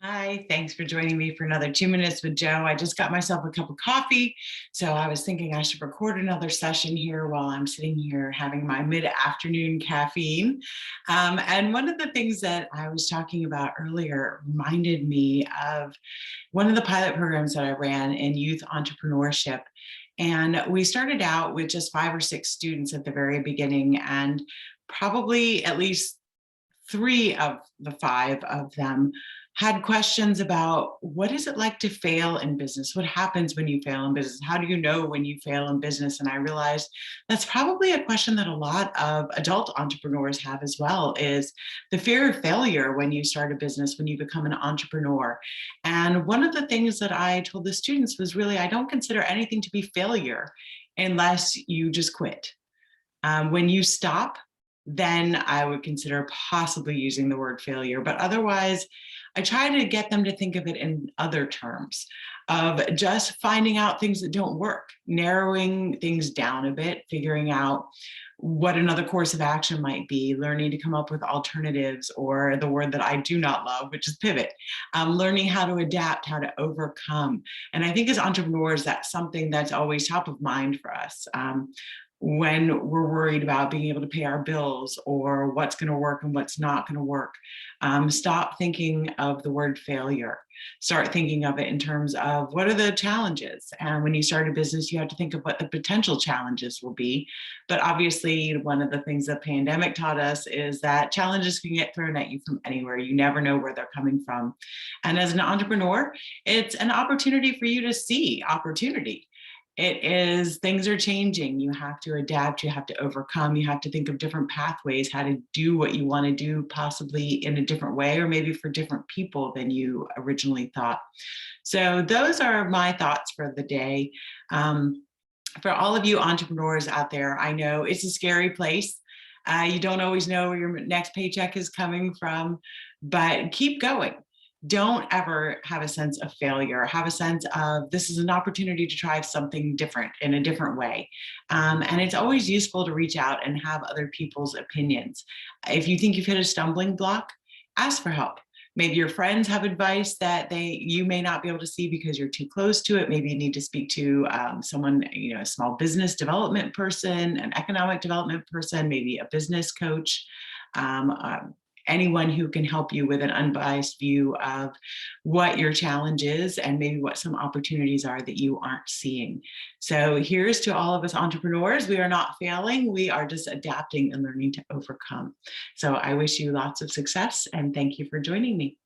Hi, thanks for joining me for another 2 minutes with Joe. I just got myself a cup of coffee, so I was thinking I should record another session here while I'm sitting here having my mid-afternoon caffeine. And one of the things that I was talking about earlier reminded me of one of the pilot programs that I ran in youth entrepreneurship. And we started out with just 5 or 6 students at the very beginning, and probably at least 3 of the 5 of them had questions about what is it like to fail in business? What happens when you fail in business? How do you know when you fail in business? And I realized that's probably a question that a lot of adult entrepreneurs have as well, is the fear of failure when you start a business, when you become an entrepreneur. And one of the things that I told the students was really, I don't consider anything to be failure unless you just quit. When you stop, then I would consider possibly using the word failure. But otherwise, I try to get them to think of it in other terms of just finding out things that don't work, narrowing things down a bit, figuring out what another course of action might be, learning to come up with alternatives, or the word that I do not love, which is pivot, learning how to adapt, how to overcome. And I think as entrepreneurs, that's something that's always top of mind for us. When we're worried about being able to pay our bills or what's going to work and what's not going to work. Stop thinking of the word failure. Start thinking of it in terms of what are the challenges. And when you start a business, you have to think of what the potential challenges will be. But obviously, one of the things the pandemic taught us is that challenges can get thrown at you from anywhere. You never know where they're coming from. And as an entrepreneur, it's an opportunity for you to see opportunity. It is, things are changing. You have to adapt, you have to overcome, you have to think of different pathways, how to do what you want to do, possibly in a different way, or maybe for different people than you originally thought. So those are my thoughts for the day. For all of you entrepreneurs out there, I know it's a scary place. You don't always know where your next paycheck is coming from, but keep going. Don't ever have a sense of failure. Have a sense of this is an opportunity to try something different in a different way. And it's always useful to reach out and have other people's opinions. If you think you've hit a stumbling block, ask for help. Maybe your friends have advice that you may not be able to see because you're too close to it. Maybe you need to speak to someone, a small business development person, an economic development person, maybe a business coach. Anyone who can help you with an unbiased view of what your challenge is and maybe what some opportunities are that you aren't seeing. So here's to all of us entrepreneurs. We are not failing. We are just adapting and learning to overcome. So I wish you lots of success and thank you for joining me.